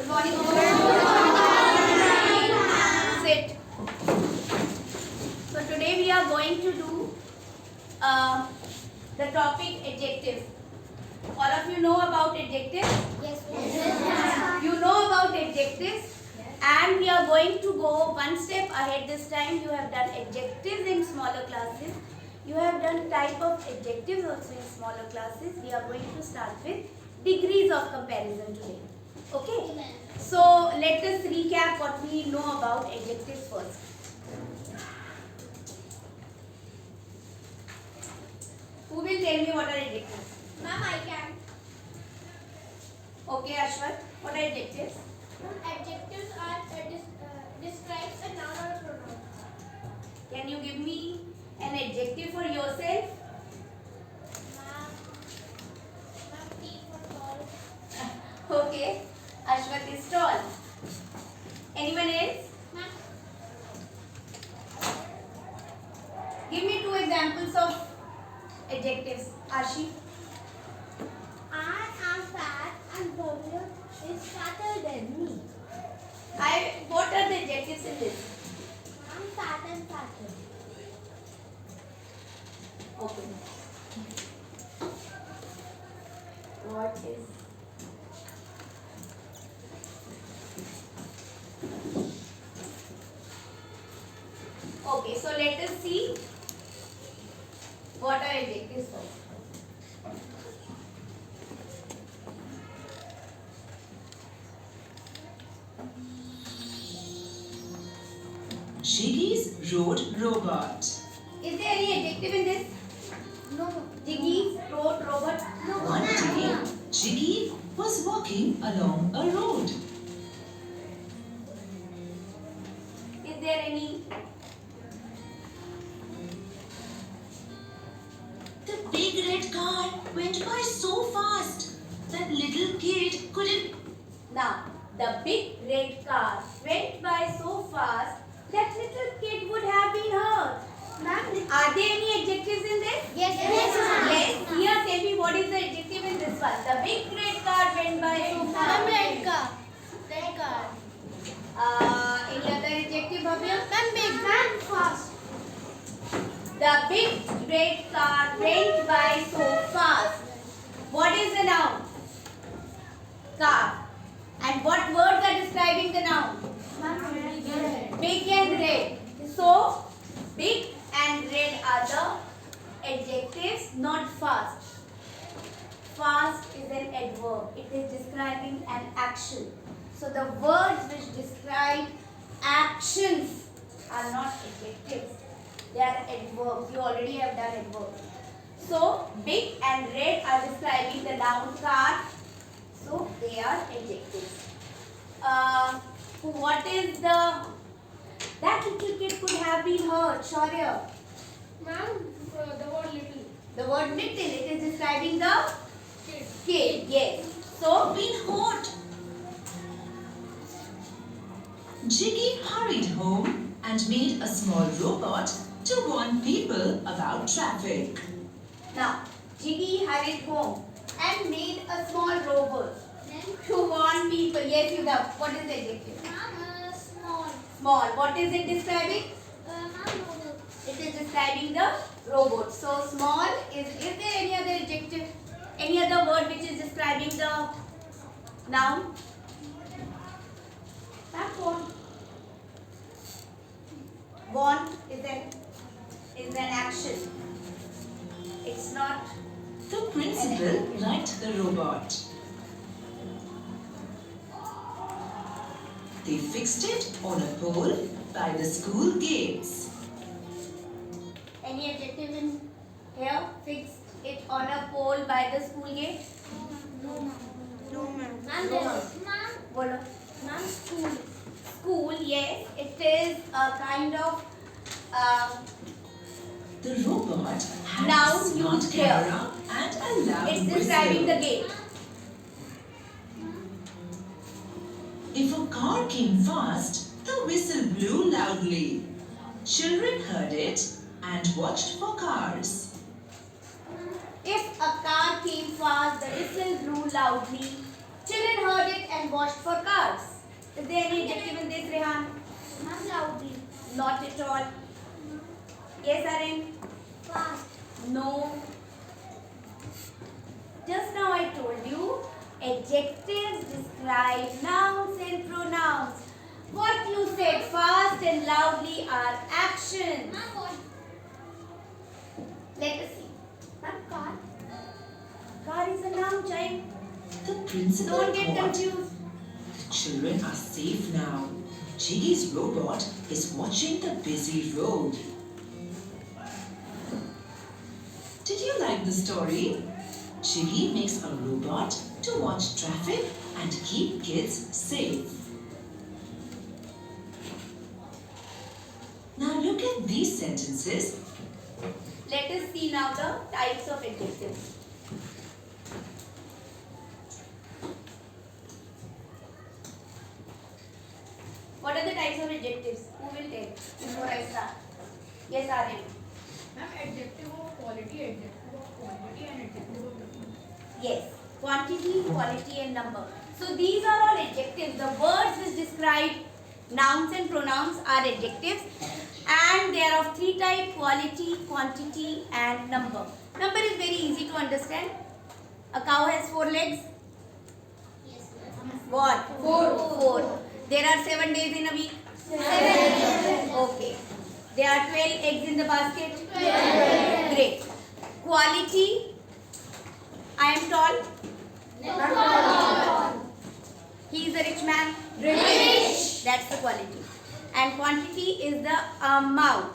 Good morning. Sit. So today we are going to do the topic adjective. All of you know about adjectives? Yes. You know about adjectives, and we are going to go one step ahead this time. You have done adjectives in smaller classes. You have done type of adjectives also in smaller classes. We are going to start with degrees of comparison today. Okay? So let us recap what we know about adjectives first. Who will tell me what are adjectives? Ma'am, I can. Okay, Ashwat, what are adjectives? Adjectives are describes a noun or a pronoun. Can you give me an adjective for yourself? Ma'am, T for tall. Okay, Ashwat is tall. Anyone else? Ma'am, Give me two examples of adjectives. Ashi? I am fat and Bhavya is fatter than me. What are the adjectives in this? I'm fat and fatter. Okay. What is? Okay, so let us see what are adjectives first. Jiggy's road robot. Is there any adjective in this? No. Jiggy, road, robot? One day, Jiggy was walking along a road. Is there any? The big red car went by so fast that little kid couldn't. Now, the big red car went by so fast that little kid would have been hurt. Ma'am, are there any adjectives in this? Yes. Yes. Here, tell me what is the adjective in this one. The big red car went by so fast. Red car. Red car. Any other adjective, Bhavya? Ma'am, big. Ma'am, fast. The big red car went by so fast. What is the noun? Car. And what words are describing the noun? Big and red. So, big and red are the adjectives, not fast. Fast is an adverb. It is describing an action. So, the words which describe actions are not adjectives. They are adverbs. You already have done adverbs. So, big and red are describing the noun car. So, they are adjectives. What is that little kid could have been hurt, Shaurya? Ma'am, the word little. The word little, it is describing the Kid. kid, yes. So, Been hot. Jiggy hurried home and made a small robot to warn people about traffic. now, Jiggy hurried home and made a small robot to warn people. Yes, Yudha, what is the adjective? Ma'am, small. Small. What is it describing? Ma'am, noodle. It is describing the robot. So, small is there any other adjective? Any other word which is describing the noun? That one. Want is an action. It's not. The principal liked the robot. They fixed it on a pole by the school gates. Any adjective in here? Fixed it on a pole by the school gate? No, ma'am. No, ma'am. Ma'am, No, there's- ma'am, Bolo. ma'am, school. School, yes. It is a kind of The robot had Noun a smart used here. camera and a loud it's whistle. describing the gate. If a car came fast, the whistle blew loudly. Children heard it and watched for cars. If a car came fast, the whistle blew loudly. Children heard it and washed for cars. Is there any adjective in this, Rehan? Ma'am, loudly. Not at all. Yes, Aryan? Fast. No. Just now I told you, adjectives describe nouns and pronouns. What you said fast and loudly are actions. Ma'am, what? Let us see. Ma'am, car. Car is a noun, child. The principal Don't get thought, confused. the children are safe now. Jiggy's robot is watching the busy road. Did you like the story? Jiggy makes a robot to watch traffic and keep kids safe. Now look at these sentences. Let us see now the types of adjectives. What are the types of adjectives? Who will tell before I start? Yes, Aryan. Ma'am, adjective of quality, adjective of quantity, and adjective of number. Yes, quantity, quality and number. So these are all adjectives. The words which describe nouns and pronouns are adjectives, and they are of three types: quality, quantity and number. Number is very easy to understand. A cow has 4 legs. Yes, ma'am. What? 4. There are 7 days in a week. 7. Okay. There are 12 eggs in the basket. 12. Great. Quality. I am tall. He is a rich man. Rich. That's the quality. And quantity is the amount.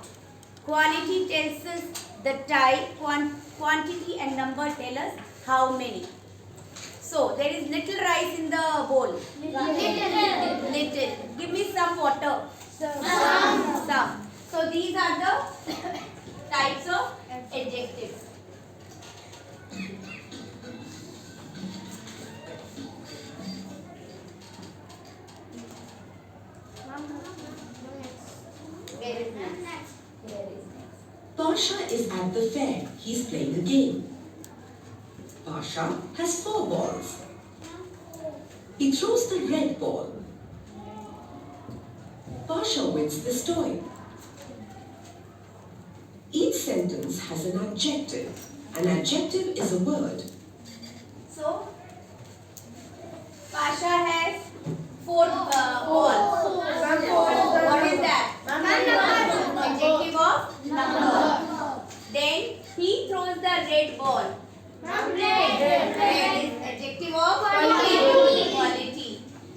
Quality tells us the type. Quantity and number tell us how many. So there is little rice in the bowl. Little. Give me some water. Some. So these are the types of adjectives. Where is next? Where is next? Pasha is at the fair. He's playing a game. Pasha has 4 balls. He throws the red ball. Pasha wins this toy. Each sentence has an adjective. An adjective is a word. So, Pasha has 4 balls. What is that? Adjective of number. Then he throws the red ball. Red is adjective of quality.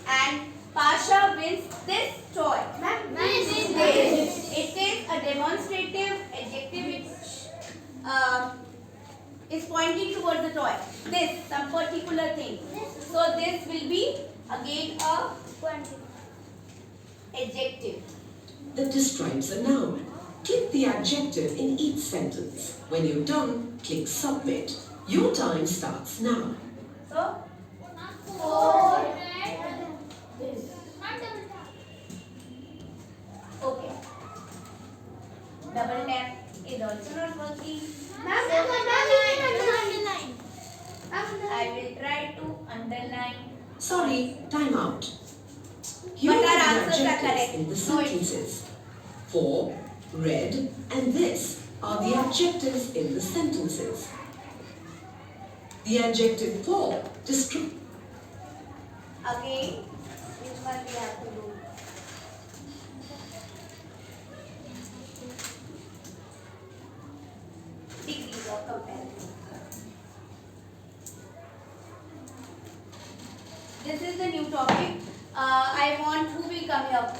And Pasha wins this toy. It is a demonstrative adjective which is pointing towards the toy. This, some particular thing. So this will be again a adjective. That describes a noun. Click the adjective in each sentence. When you're done, click submit. Your time starts now. So, okay. Double tap is also not working. I will try to underline. Sorry, time out. Here But are our the answers are adjectives correct. in the No issue. sentences. For, red, and this are the adjectives in the sentences. The adjective for describes. Again, which one we have to do? Degrees of comparison. This is the new topic. I want who will come here.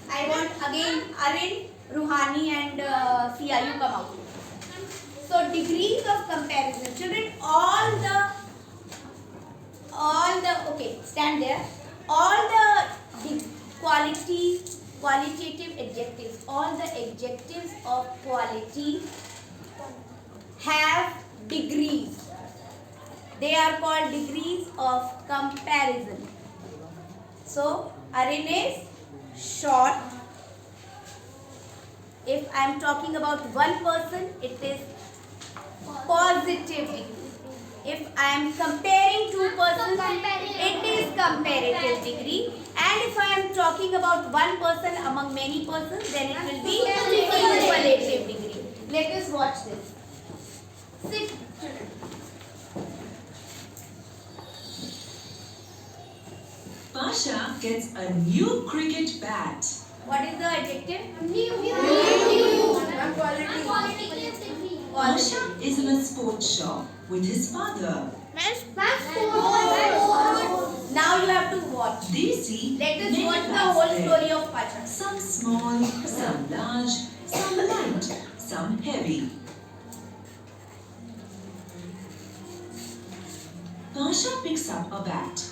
I want again Aryan, Ruhani and Sia, you come out. So degrees of comparison. Children, all the okay, stand there. All the qualitative adjectives, all the adjectives of quality have degrees. They are called degrees of comparison. So, Aryan is short. If I am talking about one person, it is positive degree. If I am comparing two persons, it is comparative. comparative degree. And if I am talking about one person among many persons, then it will be superlative degree. Let us watch this. Sit, children. Pasha gets a new cricket bat. What is the adjective? Pasha is in a sports shop with his father. Now you have to watch. They see Let us many watch the bats whole there. story of Pasha. Some small, some large, some light, some heavy. Pasha picks up a bat.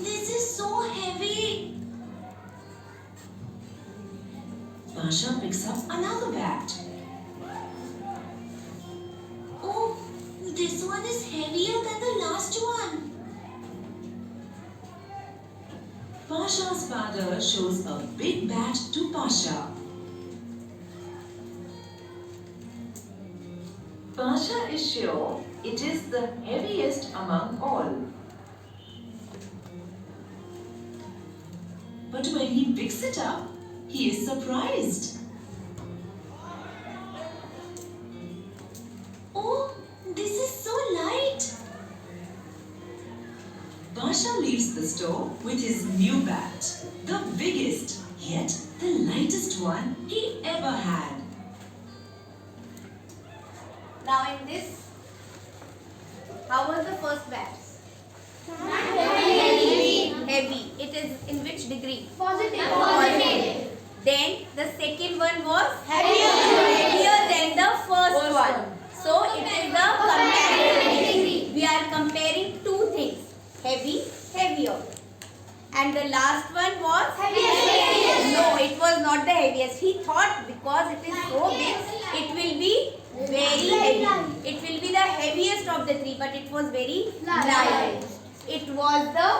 This is so heavy. Pasha picks up another bat. Oh, this one is heavier than the last one. Pasha's father shows a big bat to Pasha. Pasha is sure it is the heaviest among all. But when he picks it up, he is surprised. Oh, this is so light. Pasha leaves the store with his new bat, the biggest, yet the lightest one he ever had. Now in this, how was the first bat? Heavy. It is in which degree? Positive. Then the second one was heavier than the first one. So it is the comparative degree. We are comparing two things. Heavy, heavier. And the last one was heaviest. No, it was not the heaviest. He thought because it is so big, it will be very heavy. It will be the heaviest of the three, but it was very light. It was the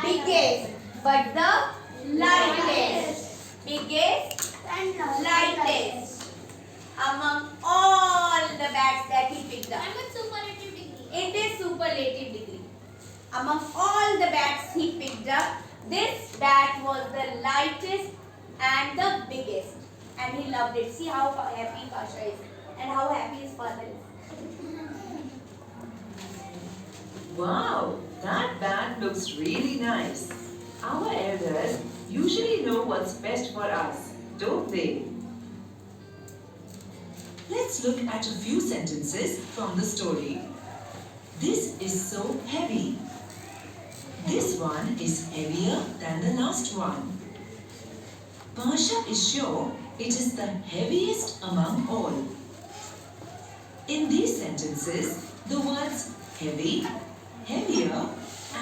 biggest, but the lightest. Biggest and lightest among all the bats that he picked up. It is superlative degree. Among all the bats he picked up, this bat was the lightest and the biggest. And he loved it. See how happy Pasha is and how happy his father is. Wow, that bat looks really nice. Our elders usually know what's best for us, don't they? Let's look at a few sentences from the story. This is so heavy. This one is heavier than the last one. Pasha is sure it is the heaviest among all. In these sentences, the words heavy, heavier,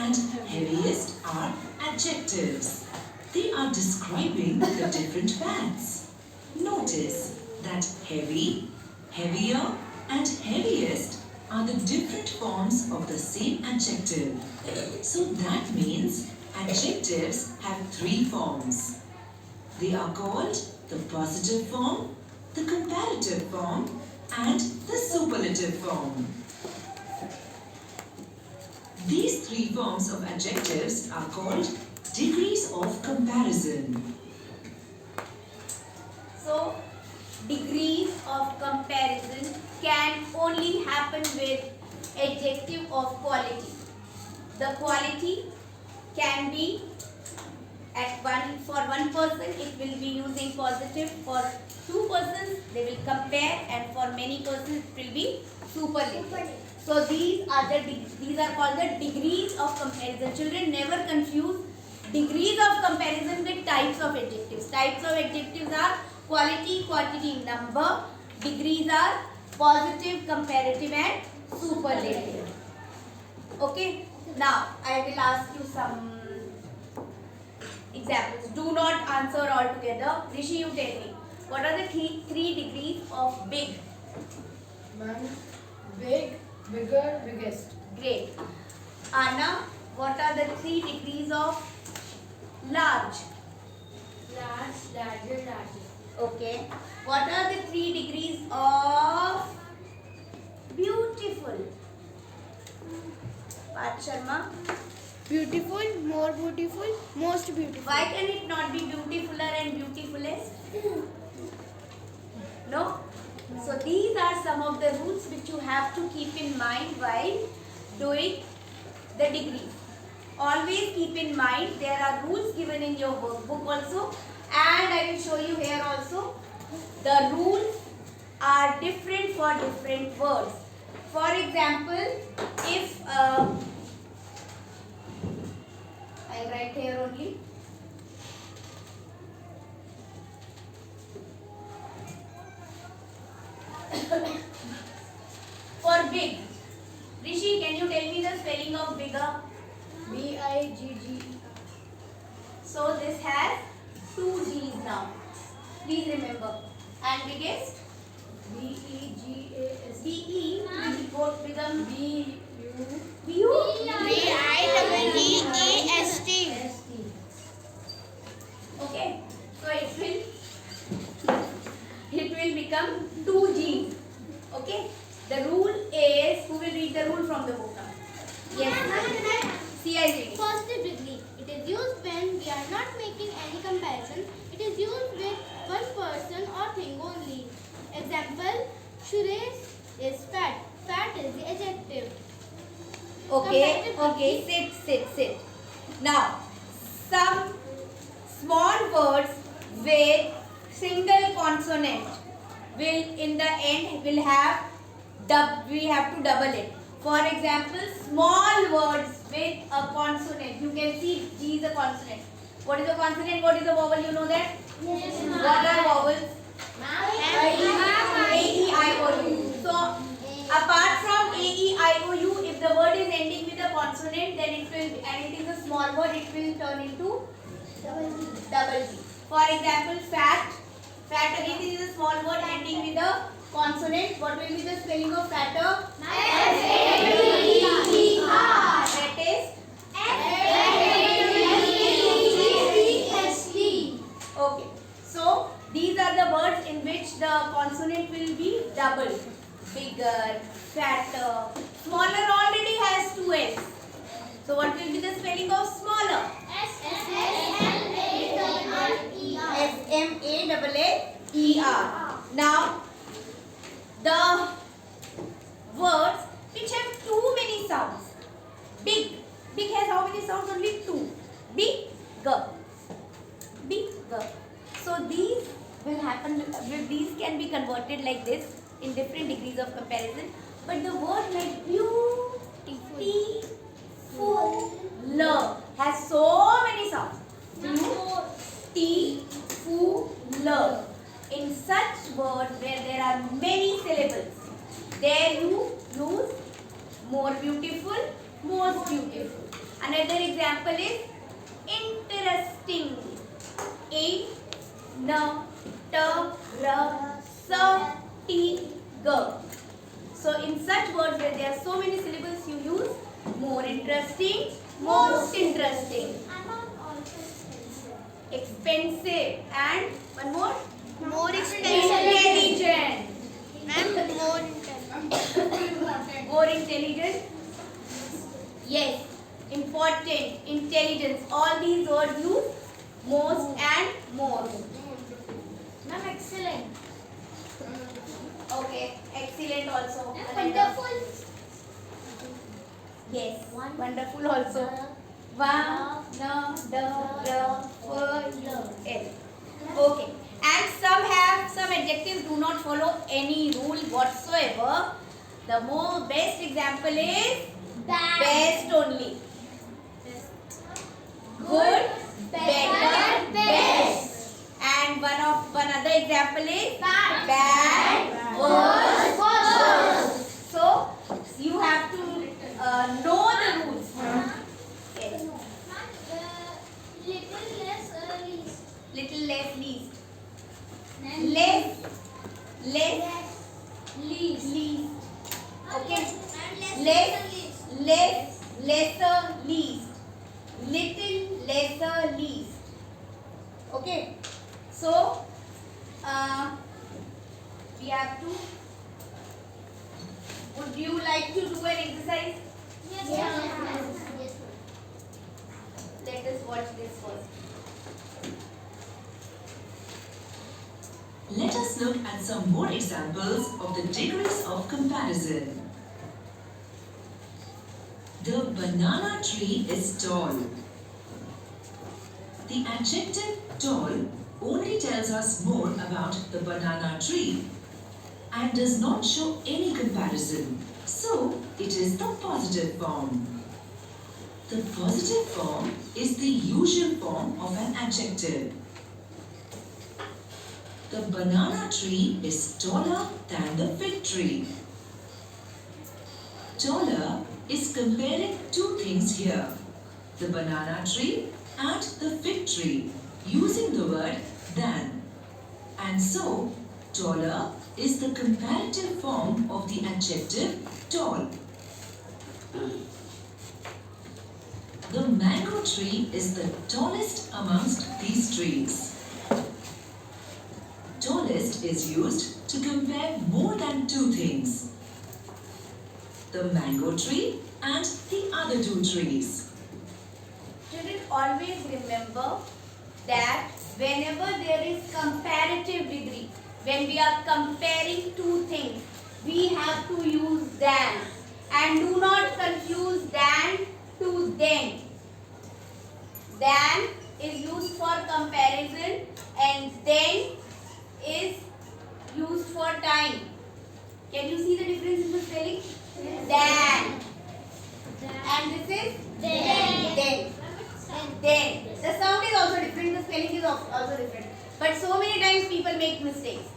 and heaviest are adjectives. They are describing the different bats. Notice that heavy, heavier, and heaviest are the different forms of the same adjective. So that means adjectives have three forms. They are called the positive form, the comparative form, and the superlative form. These three forms of adjectives are called degrees of comparison. So, degrees of comparison can only happen with adjective of quality. The quality can be for one person it will be using positive, for two persons they will compare, and for many persons it will be superlative. So these are called the degrees of comparison. Children, never confuse degrees of comparison with types of adjectives. Types of adjectives are quality, quantity, number. Degrees are positive, comparative, and superlative. Okay. Now I will ask you some examples. Do not answer all together. Rishi, you tell me. What are the three degrees of big? Big, bigger, biggest. Great. Anna, what are the three degrees of large? Larger. Okay. What are the three degrees of beautiful? Parth Sharma. Beautiful, more beautiful, most beautiful. Why can it not be beautifuler and beautifulest? No? So these are some of the rules which you have to keep in mind while doing the degree. Always keep in mind there are rules given in your workbook also, and I will show you here also. The rules are different for different words. For example, if I'll write here only. For big, Rishi, can you tell me the spelling of bigger? B-I-G-G. So this has two G's now. Please remember. And biggest? B-E-G-A-S. B-E will both become B-U. B-U? B-I-G-G-E-S-T. Okay. So it will become two G's. Okay. The rule is, who will read the rule from the book now? Yes. See, I read. Positive degree. It is used when we are not making any comparison. It is used with one person or thing only. Example, Suresh is fat. Fat is the adjective. Okay. Sit. Now, some small words with single consonant will in the end will have we have to double it. For example, small words with a consonant. You can see G is a consonant. What is a consonant? What is a vowel? You know that? Yes. What are vowels? A-E-I-O-U. So, apart from A-E-I-O-U, if the word is ending with a consonant, then it will, and it is a small word, it will turn into double G. For example, fat. Fat again is a small word ending with a consonant. What will be the spelling of fatter? F-A-T-T-E-R. That is? F-A-T-T-E-S-T. Okay. So, these are the words in which the consonant will be doubled. Bigger, fatter. Smaller already has two L's. So, what will be the spelling of smaller? S-M-A-A-E-R. S-M-A-A-E-R. Now, the words which have too many sounds. Big. Big has how many sounds? Only two. Bigger. So these will happen. These can be converted like this in different degrees of comparison. But the word like beautiful has so many sounds. Beautiful. In such words where there are many syllables, there you use more beautiful, most beautiful. Another example is interesting. So in such words where there are so many syllables, you use more interesting, most interesting. Expensive and one more? More Intelligent. And more intelligent. More intelligent. Yes. Important, intelligence. All these words use most and more. Ma'am, excellent. Okay. Excellent also. Wonderful. Yes. Wonderful also. Wonderful. Okay. And some adjectives do not follow any rule whatsoever. The best example is best only. Good, better, best. And one other example is bad, worse. So you have to know the rules. Yes. Little less, least. Less, least. Okay. Less, lesser, least. Little, lesser, least. Okay. So we have to. Would you like to do an exercise? Yes. Let's look at some more examples of the degrees of comparison. The banana tree is tall. The adjective tall only tells us more about the banana tree and does not show any comparison. So, it is the positive form. The positive form is the usual form of an adjective. The banana tree is taller than the fig tree. Taller is comparing two things here, the banana tree and the fig tree, using the word than. And so, taller is the comparative form of the adjective tall. The mango tree is the tallest amongst these trees. Tallest is used to compare more than two things, the mango tree and the other two trees. Children, always remember that whenever there is comparative degree, when we are comparing two things, we have to use than, and do not confuse than to then. Than is used for comparison and then is used for time. Can you see the difference in the spelling? Than. And this is then. Then. The sound is also different, the spelling is also different. But so many times people make mistakes.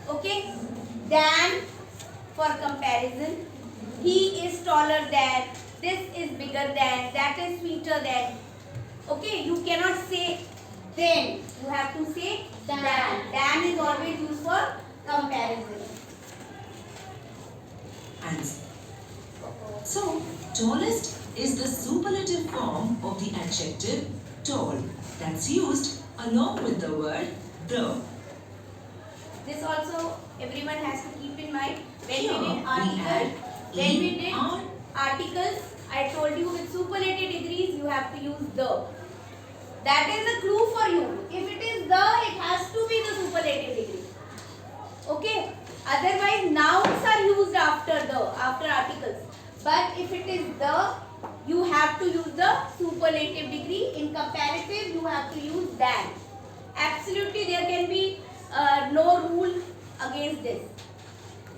Okay? Than for comparison. He is taller than. This is bigger than. That is sweeter than. Okay? You cannot say then. You have to say than. Than is always used for comparison. And so, tallest is the superlative form of the adjective tall that's used along with the word the. This also everyone has to keep in mind. When Here we did articles, I told you with superlative degrees you have to use the. That is a clue for you. If it is the, it has to be the superlative degree. Okay. Otherwise, nouns are used after articles. But if it is the, you have to use the superlative degree. In comparative, you have to use than. Absolutely, there can be no rule against this.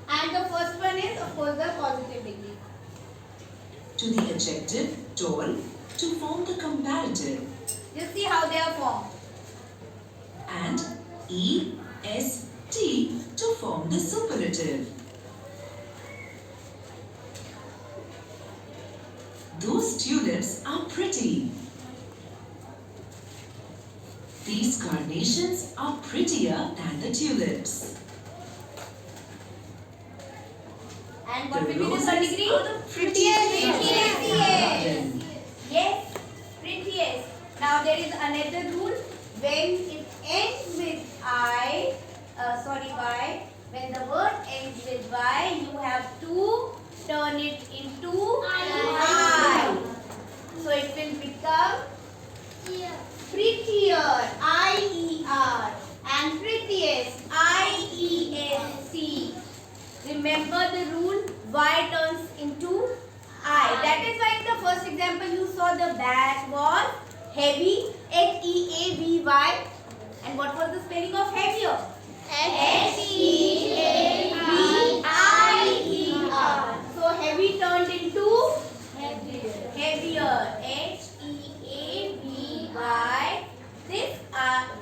And the first one is, of course, the positive degree. To the adjective tall to form the comparative. Just see how they are formed. And est to form the superlative. Those tulips are pretty. These carnations are prettier than the tulips. And what will be the roses third degree? are the prettiest Prettiest. in the garden. Yes, prettiest. Now there is another rule. When it ends with I, Y, when the word ends with Y, you have to turn it into I. So it will become prettier, I-E-R, and prettiest, I-E-S-T. Remember the rule, Y turns into I. That is why in the first example you saw the bag was heavy, H-E-A-V-Y. And what was the spelling of heavier? H-E-A-V-I-E-R. So heavy turned into heavier, H-E-A-V-Y. This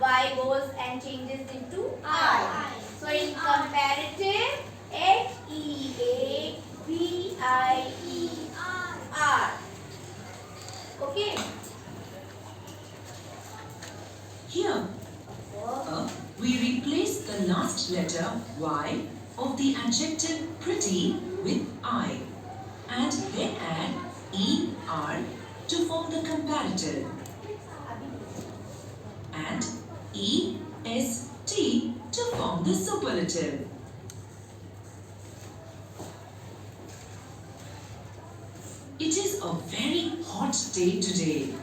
Y goes and changes into I. So in comparative, H-E-A-V-I-E-R. Okay. Here, we replace the last letter Y of the adjective pretty with I and then add ER to form the comparative and EST to form the superlative. It is a very hot day today.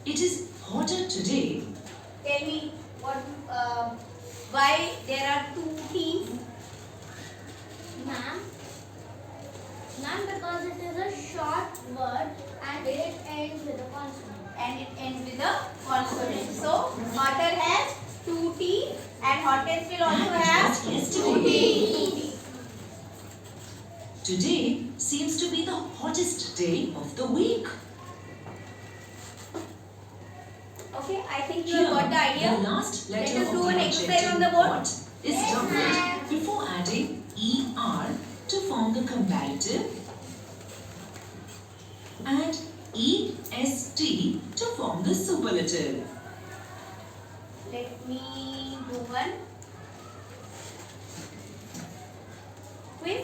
It is hotter today. Tell me what Why there are two T's? Ma'am, because it is a short word and it ends with a consonant. And it ends with a consonant. So hotter has two T's and hottest will also That have was two yesterday. T's. Today seems to be the hottest day of the week. Okay, I think you Here, have got the idea. the last Let letter us of do the an exercise on adjective the board. what is doubled before adding er to form the comparative and est to form the superlative. Let me do one quiz.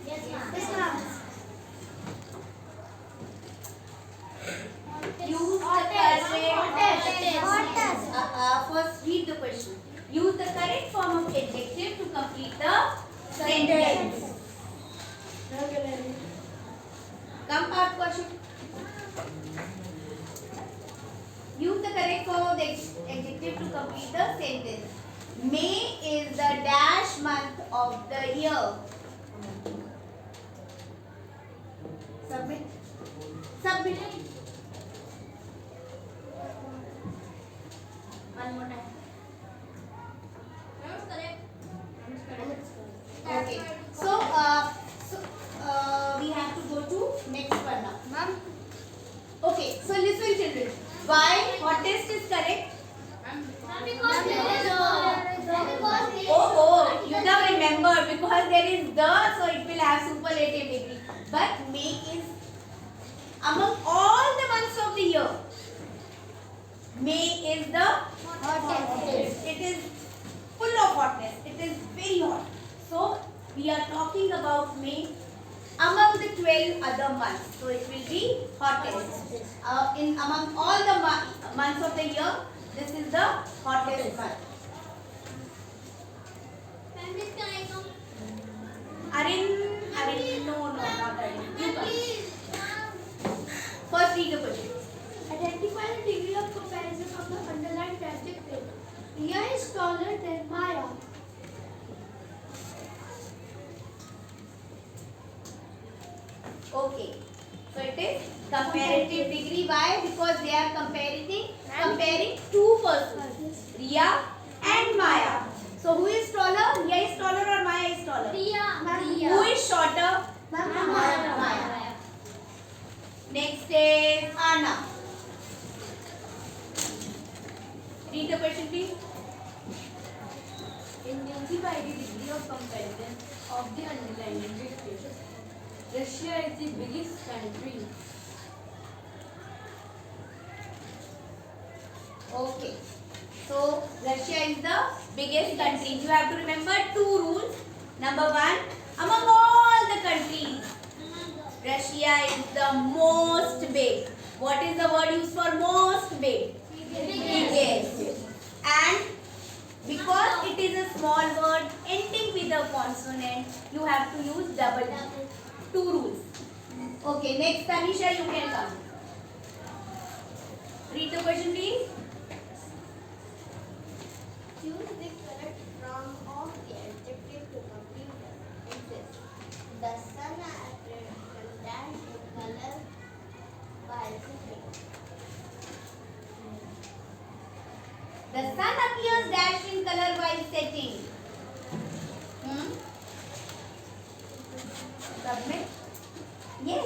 Yes, ma'am. Yes, ma'am. Use the correct. First, read the question. Use the correct form of adjective to complete the sentence. Come, part question. Use the correct form of the adjective to complete the sentence. May is the dash month of the year. Submit. Submit. One more time. Okay. So, we have to go to next one now. Ma'am, Okay. So listen, children. Why hottest is correct? because there is Oh, you now remember because there is the, so it will have superlative degree. But May is among all the months of the year. May is the hottest. It is full of hotness. It is very hot. So we are talking about May among the 12 other months. So it will be hottest. In among all the months of the year, this is the hottest month. Arin, no, not Arin. You come. First read the question. Identify the degree of comparison of the underlined adjective. Ria is taller than Maya. Okay. So it is comparative degree. Why? Because they are comparing two persons, Ria and Maya. So who is taller? Ria is taller or Maya is taller? Ria. Who is shorter? Maya. Maya. Next is Anna. Read the question, please. Intensify the degree of comparison of the underlying adjectives. Russia is the biggest country. Okay. So Russia is the biggest country. You have to remember two rules. Number one, among all the countries, Russia is the most big. What is the word used for most big? Biggest. And because it is a small word ending with a consonant, you have to use double. Two rules. Okay, next Tanisha, you can come. Read the question, please. Choose the correct form of the adjective to complete the sentence. The sun appears dash in color by sitting. The sun appears dashed in color while setting. Submit. Yes.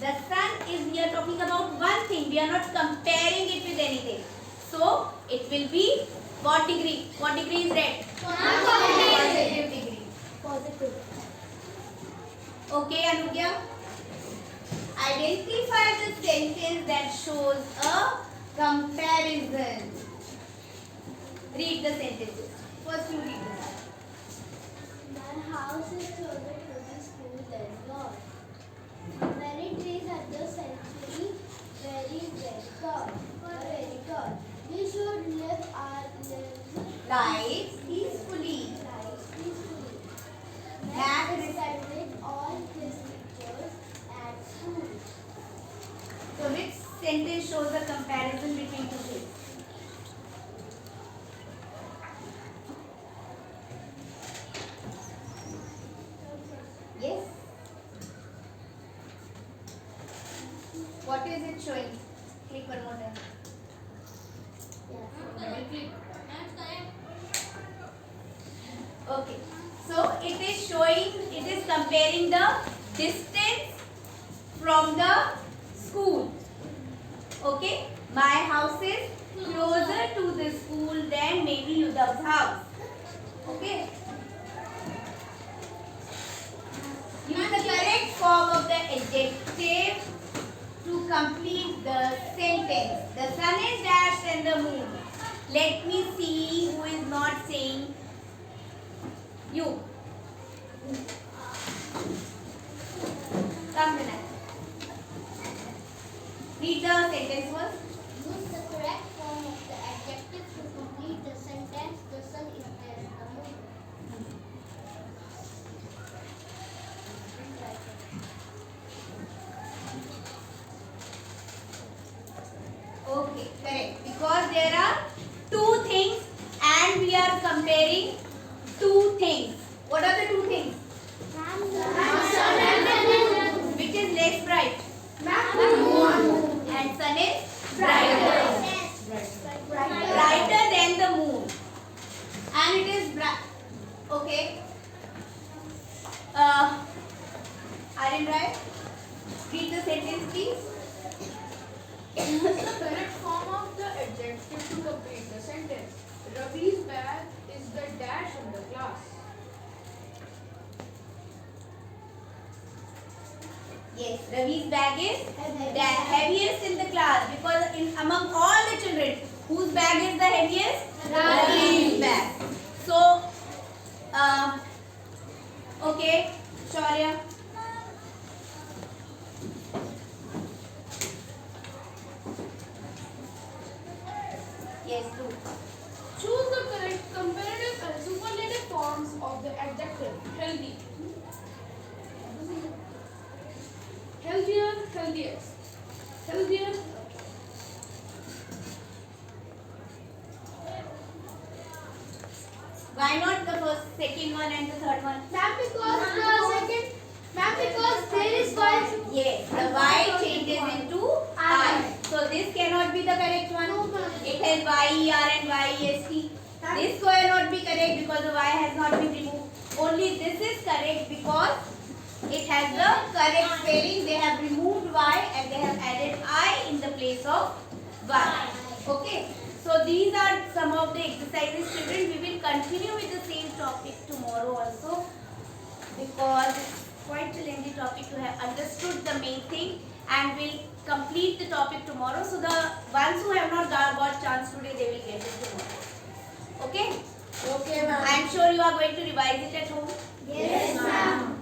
The sun is, we are talking about one thing. We are not comparing it with anything. So, it will be what degree? What degree is red? Positive degree. Positive. Okay, Anugya. Identify the sentence that shows a comparison. Read the sentences. First you read the sentence. My house is closer to the school than yours. Many trees at the sanctuary, very tall. Very tall. We should live our Lives peacefully. lives peacefully. Mac Mac respected all his teachers at school. So which sentence shows a comparison between two things? What is it showing? Click one more time. Double click. Okay. So it is showing, it is comparing the distance from the school. Okay. My house is closer to the school than maybe Yudhav's house. Okay. Use the correct form of the adjective to complete the sentence. The sun is dashed and the moon. Let me see who is not saying you. Come Vinay. Read the sentence first. Use the correct form of the adjective to complete the sentence. The sun is there, the moon. Okay, correct. Because there are two things and we are comparing two things. What are the two things? Which is less bright? And sun is brighter. Brighter than the moon. And it is bright. Okay. Aryan right? Read the sentence please. Use the correct form of the adjective to complete the sentence. Ravi's bag is the dash in the class. Yes, Ravi's bag is the heaviest in the class because among all the children, whose bag is the heaviest? Ravi's bag. So, okay, Shaurya. Yes, do. Choose the correct comparative and superlative forms of the adjective. Healthy. Healthier, healthiest. Healthier. Why not the first, second one and the third one? Because there is one. Yes, the Y changes into I. So this cannot be the correct one. It has YER and YEST. This cannot be correct because the Y has not been removed. Only this is correct because it has the correct spelling. They have removed Y and they have added I in the place of Y. Okay. So these are some of the exercises, children. We will continue with the same topic tomorrow also because it's quite a lengthy topic to have understood the main thing, and we'll complete the topic tomorrow. So the ones who have not got chance today, they will get it tomorrow. Okay? Okay, ma'am. I'm sure you are going to revise it at home. Yes, ma'am.